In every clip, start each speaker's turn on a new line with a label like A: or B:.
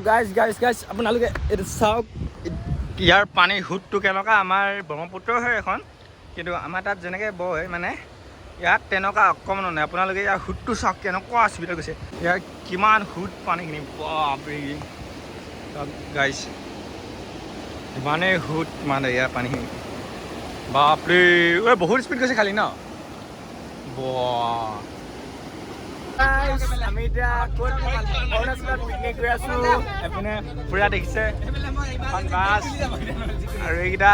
A: Guys আপোনালোকে এইটো চাওক ইয়াৰ পানীৰ সোঁতটো কেনেকুৱা আমাৰ ব্ৰহ্মপুত্ৰ হয় এখন কিন্তু আমাৰ তাত যেনেকৈ বয় মানে ইয়াত তেনেকুৱা অকণমানো নাই আপোনালোকে ইয়াৰ সোঁতটো চাওক কেনেকুৱা অসুবিধা গৈছে ইয়াৰ কিমান সোঁত পানীখিনি বাপৰে চাওক গাইজ ইমানেই সোঁত মানে ইয়াৰ পানীখিনি বাপৰে ঐ বহুত স্পীড গৈছে খালি ন আমি এতিয়া ক'ত অৰুণাচলত পিকনিক গৈ আছোঁ এইপিনে পুৰা দেখিছে এখন বাছ আৰু এইকেইটা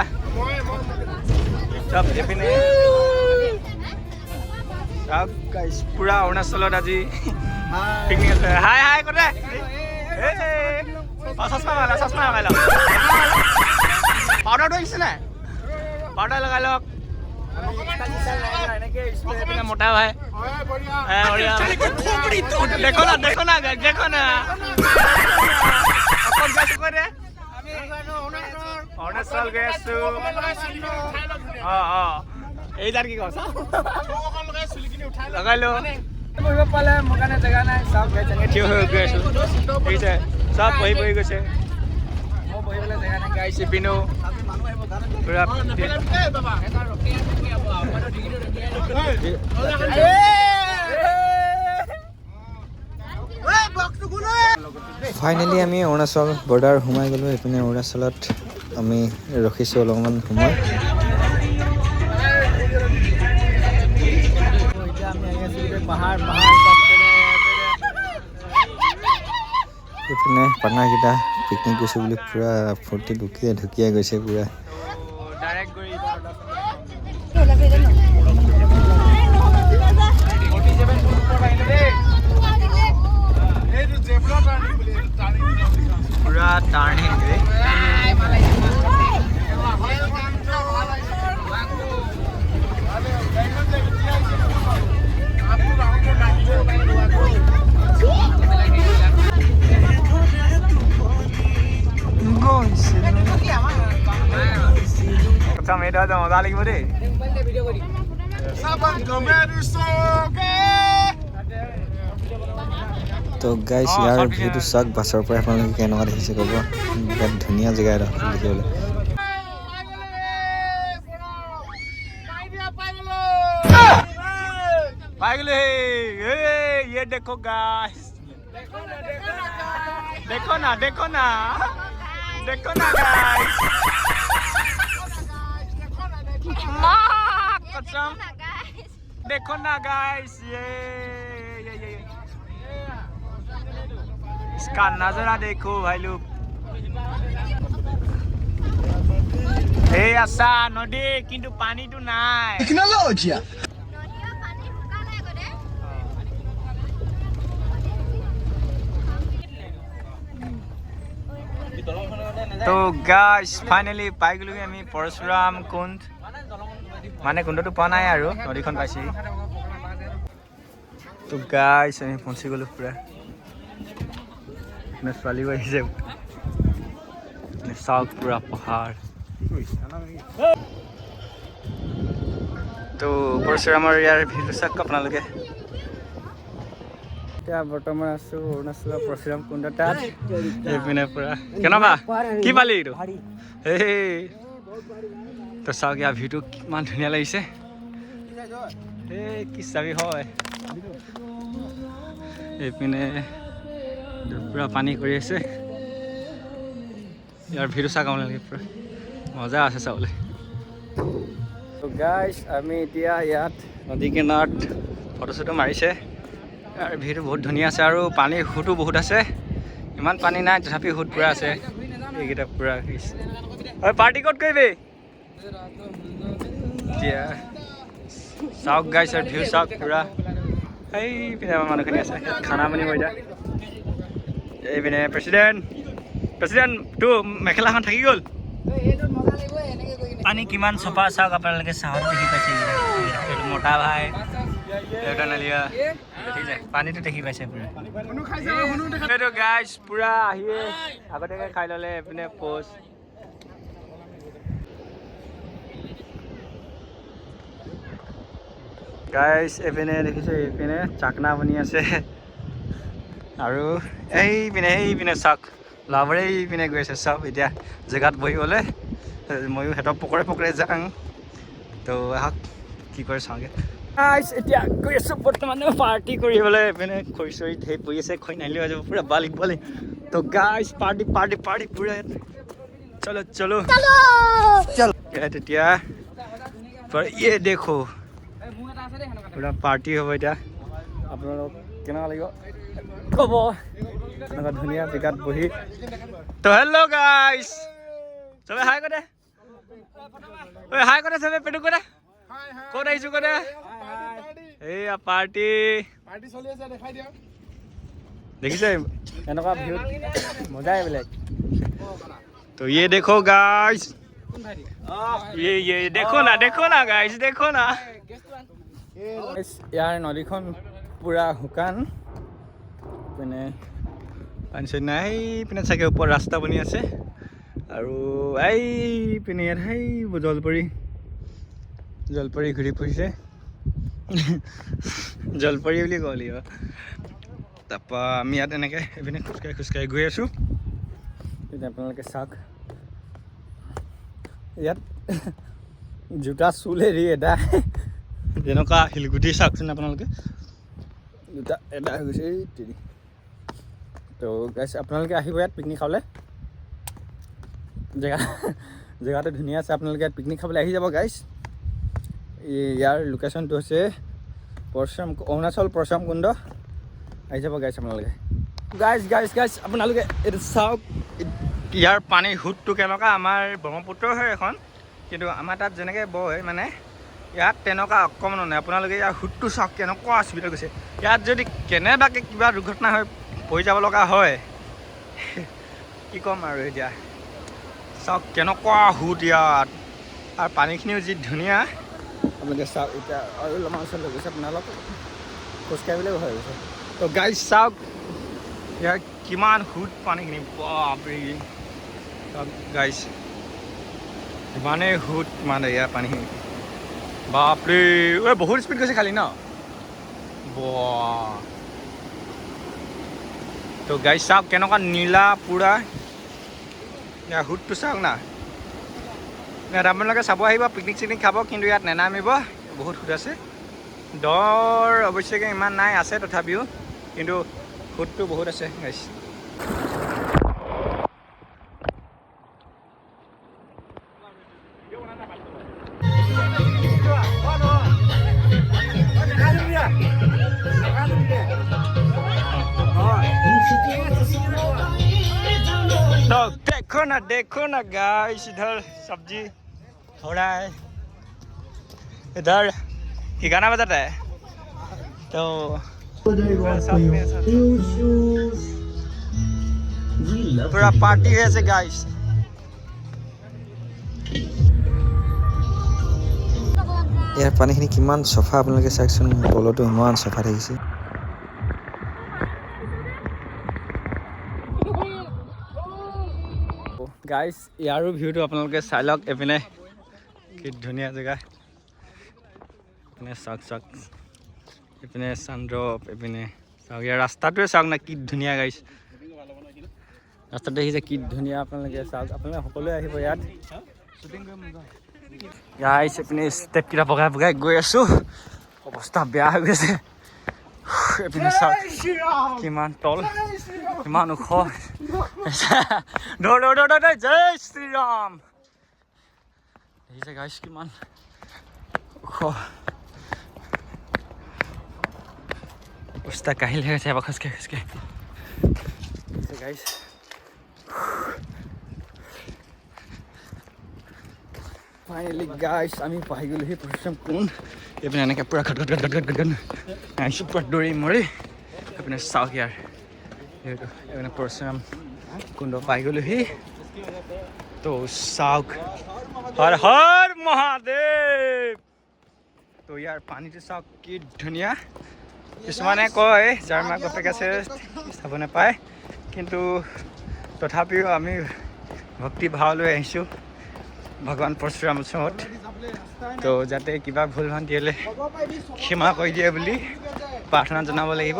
A: চব এইপিনে চব পুৰা অৰুণাচলত আজি পিকনিক আছে হাই হাই ক'তে চশমা লগাই লওক পাউডাৰটো আহিছে নাই পাউডাৰ লগাই লওক মোটা ভাই দেখো না অৰুণাচল গৈ আছো এই যাৰ কি কৈছা লগাই লো বহিব পালে মোৰ কাৰণে জেগা নাই চব থিয় হৈ গৈ আছো দেখিছে চব বহি গৈছে মই বহিবলৈ জেগা নাই গাইছে পিনো পুৰা
B: ফাইনেলি আমি অৰুণাচল বৰ্ডাৰ সোমাই গ'লোঁ এইপিনে অৰুণাচলত আমি ৰখিছোঁ অলপমান সময় এইপিনে পাৰ্টনাৰকেইটা পিকনিক গৈছোঁ বুলি পূৰা ফূৰ্তি ঢুকিয়াই গৈছে পূৰা
A: পুৰা টাৰ্ণিং মজা লাগিব দেই
B: তো গাইজ ইয়াৰ ভিউটো চাওক বাছৰ পৰা আপোনালোকে কেনেকুৱা দেখিছে ক'ব বিৰাট ধুনীয়া জেগা এটা দেখিবলৈ
A: পাই গ'লো ये देखो गाइस देखो ना गाइस कसम देखो ना गाइस ये इसका नजारा देखो भाई लोग এই আছা নদী কিন্তু পানীটো নাই টেকনলজি তো গাইস ফাইনেলি পাই গ'লো আমি পৰশুৰাম কুণ্ড মানে কুণ্ডটো পোৱা নাই আৰু নদীখন পাইছি তো গাইস আমি পहुঁচি গ'লো পুৰা ছোৱালীও আহিছে চাওক পুৰা পাহাৰ তো পৰশুৰামৰ ইয়াৰ ভিডিঅ' চাওক আপোনালোকে এতিয়া বৰ্তমান আছো অৰুণাচলৰ পৰশুৰাম কুণ্ড তাত এইপিনে পুৰা কেনেকুৱা কি পালি এইটো তো চাওক ইয়াৰ ভিউটো কিমান ধুনীয়া লাগিছে কি চাবি হয় এইপিনে পুৰা পানী কৰি আছে ইয়াৰ ভিডিঅ' চাওক আপোনালোকে পুৰা মজা আছে চাবলৈ গাইজ আমি এতিয়া ইয়াত নদী কিনাৰত ফটো চটো মাৰিছে আৰু ভিউটো বহুত ধুনীয়া আছে আৰু পানীৰ সোঁতো বহুত আছে ইমান পানী নাই তথাপি সোঁত পুৰা আছে এইকেইটা পুৰা পাৰ্টি ক'ত কৰিবি এতিয়া চাওক গাইজ আৰু ভিউ চাওক পুৰা এইপিনে আমাৰ মানুহখিনি আছে খানা বনিব এতিয়া এইপিনে প্ৰেচিডেণ্টটো মেখেলাখন থাকি গ'ল পানী কিমান চফা চাওক আপোনালোকে চাহত দেখি পাইছে এইটো মোটা ভাই এটা নালিয়া পানীটো দেখি পাইছে পুৰা এইটো গাইজ পুৰা আহিয়ে আগতীয়াকৈ খাই ল'লে এইপিনে পোষ্ট গাইজ এইপিনে দেখিছে এইপিনে চাকনা বনি আছে আৰু এইপিনে চাওক লাভৰে পিনে গৈ আছে চব এতিয়া জেগাত বহি গ'লে ময়ো সিহঁতক পকৰে যাওঁ তো আহক কি কৰে চাওঁগৈ এতিয়া গৈ আছোঁ বৰ্তমান পাৰ্টি কৰিবলৈ এইপিনে খৰি চৰি ধেৰ পৰি আছে খৰি নাহিলেও হৈ যাব পূৰা বালিক তো গাইছ পাৰ্টি পূৰা চলো চলো চল তেতিয়া ये देखो पूरा पार्टी हो এতিয়া আপোনালোক কেনেকুৱা লাগিব ক'ব এনেকুৱা ধুনীয়া জেগাত বহি তো হেল্ল' গাইছ চবে হাই কৰে চবে পেটু কৰে ক'ত আহিছোঁ কৰে এইয়া পাৰ্টি চলি আছে দেখাই দিয়ক দেখিছে এনেকুৱা ভিউত মজাই বেলেগ তো ये देखो गाइस ये देखो ना गाइस देखो ना यार नदीখন पूरा শুকান পিনে পানী চানী নাই পিনে চাগে ওপৰত ৰাস্তা বনি আছে আৰু এই পিনে ইয়াত সেই জলপৰি ঘূৰি ফুৰিছে জলপৰি বুলি ক'ব লাগিব তাৰপৰা আমি ইয়াত এনেকৈ এইপিনে খোজকাঢ়ি গৈ আছোঁ এতিয়া আপোনালোকে চাওক ইয়াত জোতা চুল হেৰি এটা যেনেকুৱা শিলগুটি চাওকচোন আপোনালোকে জোতা এটা হৈ গৈছে তো গাইছ আপোনালোকে আহিব ইয়াত পিকনিক খাবলৈ জেগাটো ধুনীয়া আছে আপোনালোকে ইয়াত পিকনিক খাবলৈ আহি যাব গাইছ ইয়াৰ লোকেশ্যনটো হৈছে অৰুণাচল পৰশুৰাম কুণ্ড আহি যাব গাইছ আপোনালোকে গাইছ আপোনালোকে এইটো চাওক ইয়াৰ পানীৰ সোঁতটো কেনেকুৱা আমাৰ ব্ৰহ্মপুত্ৰ হয় এখন কিন্তু আমাৰ তাত যেনেকৈ বয় মানে ইয়াত তেনেকুৱা অকণমানো নাই আপোনালোকে ইয়াৰ সোঁতটো চাওক কেনেকুৱা অসুবিধা গৈছে ইয়াত যদি কেনেবাকৈ কিবা দুৰ্ঘটনা হৈ পৰি যাব লগা হয় কি ক'ম আৰু এতিয়া চাওক কেনেকুৱা সোঁত ইয়াত আৰু পানীখিনিও যি ধুনীয়া আপোনালোকে চাওক এতিয়া আৰু অলপমান ওচৰত লৈ গৈছে আপোনালোক খোজকাঢ়িবলৈ হৈ গৈছে তো গাইজ চাওক ইয়াৰ কিমান সোঁত পানীখিনি বাপৰে গাইজ ইমানেই সোঁত মানে ইয়াৰ পানীখিনি বাপৰে ঐ বহুত স্পীড গৈছে খালি ন তো গাইজ চাওক কেনেকুৱা নীলা পূৰা ইয়াৰ সোঁতটো চাওক না ইয়াত আপোনালোকে চাব আহিব পিকনিক চিকনিক খাব কিন্তু ইয়াত নেনামিব বহুত সোঁত আছে দৰ অৱশ্যেকৈ ইমান নাই আছে তথাপিও কিন্তু সোঁতটো বহুত আছে গাইজ तो देखो ना गाइस इधर सब्जी हो रहा है इधर ही गाना बजाता है तो पूरा पार्टी है ऐसे गाइस
B: ইয়াৰ পানীখিনি কিমান চফা আপোনালোকে চাওকচোন তলতো ইমান চফা থাকিছে
A: গাইছ ইয়াৰো ভিউটো আপোনালোকে চাই লওক এইপিনে কি ধুনীয়া জেগা এইপিনে চাওক এইপিনে চান্দ্ৰপ এইপিনে চাওক ইয়াৰ ৰাস্তাটোৱে চাওক না কি ধুনীয়া গাইছ ৰাস্তাটো দেখিছে কি ধুনীয়া আপোনালোকে চাওক আপোনালোকে সকলোৱে আহিব ইয়াত গাইছ এইপিনে ষ্টেপকেইটা বগাই গৈ আছোঁ অৱস্থা বেয়া হৈ গৈছে এইপিনে চাওক কিমান তল কিমান ওখ জয় শ্ৰীৰাম দেখিছে গাইছ কিমান ওখ অৱস্থা কাহিল হৈ গৈছে এবাৰ খোজকাঢ়ি গাইছ ফাইনেলি গাইছ আমি পাই গ'লোহি পৰশুৰাম কুণ্ড এইপিনে এনেকৈ পূৰা ঘট আহিছোঁ পূৰা দৌৰি মৰি এইপিনে চাওক ইয়াৰ এইটো এইপিনে পৰশুৰাম কুণ্ড পাই গ'লোহি তো চাওক হৰ হৰ মহাদেৱ তো ইয়াৰ পানীটো চাওক কি ধুনীয়া কিছুমানে কয় যাৰ মাক বাপেক আছে চাব নাপায় কিন্তু তথাপিও আমি ভক্তি ভাৱ লৈ আহিছোঁ ভগৱান পৰশুৰাম ওচৰত তো যাতে কিবা ভুল ভ্ৰান্তি হ'লে ক্ষমা কৰি দিয়ে বুলি প্ৰাৰ্থনা জনাব লাগিব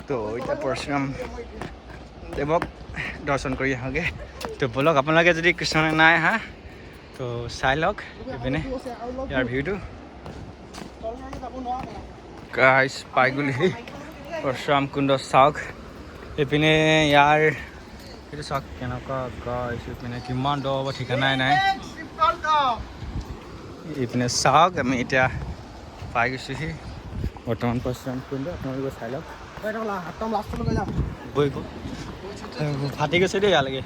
A: তো এতিয়া পৰশুৰাম দেৱক দৰ্শন কৰি আহোঁগৈ। তো ব'লক, আপোনালোকে যদি কিছুমানে নাই আহা তো চাই লওক এইপিনে ইয়াৰ ভিউটো। গাইছ পাই গ'লোহি পৰশুৰাম কুণ্ড চাওক। এইপিনে ইয়াৰ এইটো চাওক কেনেকুৱা গাইছ, এইপিনে কিমান দ হ'ব ঠিকনাই নাই। এইপিনে চাওক, আমি এতিয়া পাই গৈছোঁহি বৰ্তমান পৰশুৰাম কুণ্ড। আপোনালোকে চাই লওক। বৈ গ'ল ফাটি গৈছে দেই ইয়ালৈকে।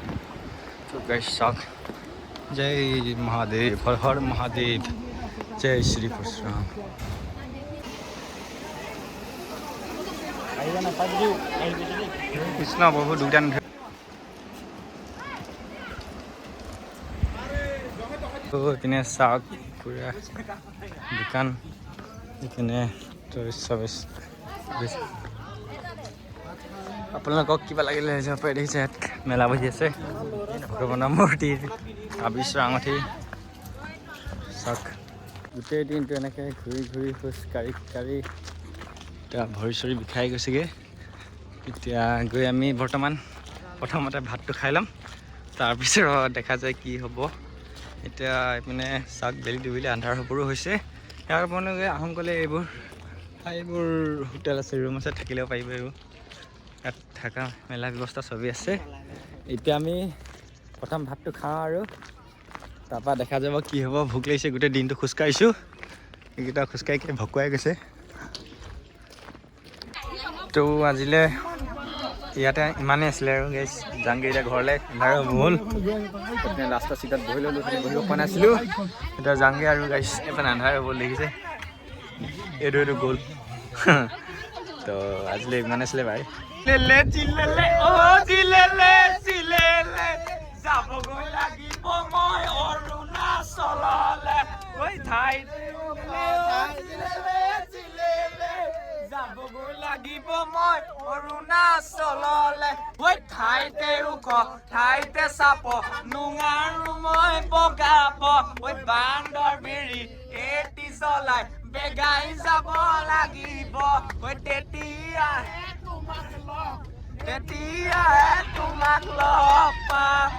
A: গাইছ চাওক, জয় মহাদেৱ, হৰ হৰ মহাদেৱ, জয় শ্ৰী পৰশুৰাম। কৃষ্ণ প্ৰভু দুটা এইপিনে চাওক পুৰা দোকান, এইপিনে আপোনালোকক কিবা লাগিলে যাব পাৰে। দেখিছে ইয়াত মেলা বহি আছে, ভগৱানৰ মূৰ্তিৰ আবিশ্বৰ আঙঠি চাওক। গোটেই দিনটো এনেকৈ ঘূৰি ঘূৰি খোজ কাঢ়ি এতিয়া ভৰি চৰি বিষাই গৈছেগৈ। এতিয়া গৈ আমি বৰ্তমান প্ৰথমতে ভাতটো খাই ল'ম, তাৰপিছত দেখা যায় কি হ'ব। এতিয়া এইপিনে চাওক বেলি ডুবিলে আন্ধাৰ হ'বৰো হৈছে। ইয়াৰ আপোনালোকে আহোম ক'লে এইবোৰ হোটেল আছে, ৰুম আছে, থাকিলেও পাৰিব। এইবোৰ ইয়াত থকা মেলা ব্যৱস্থা চবেই আছে। এতিয়া আমি প্ৰথম ভাতটো খাওঁ আৰু তাৰপৰা দেখা যাব কি হ'ব। ভোক লাগিছে, গোটেই দিনটো খোজকাঢ়িছোঁ, এইকেইটা খোজকাঢ়ি ভকুৱাই গৈছে। তো আজিলৈ ইয়াতে ইমানেই আছিলে আৰু গাইছ। যামগৈ এতিয়া ঘৰলৈ, আন্ধাৰ হ'ল। লাষ্টৰ চিটত বহি ল'লোঁ, বহিব পৰা নাছিলোঁ। এতিয়া যামগৈ আৰু গাইছ, এইপিনে আন্ধাৰ হ'ব দেখিছে। এইটো গ'ল। তো আজিলৈ ইমানে আছিলে ভাই। যাবগৈ লাগিব মই অৰুণাচললৈ, যাবগৈ লাগিব মই অৰুণাচললৈ। ঠাইতে ওখ ঠাইতে চাপ নোঙাৰো মই বগাব, বান্দৰ বেৰি এটি চলাই বেগাই যাব লাগিব। তেতিয়াহে তোমাক লগ পাম।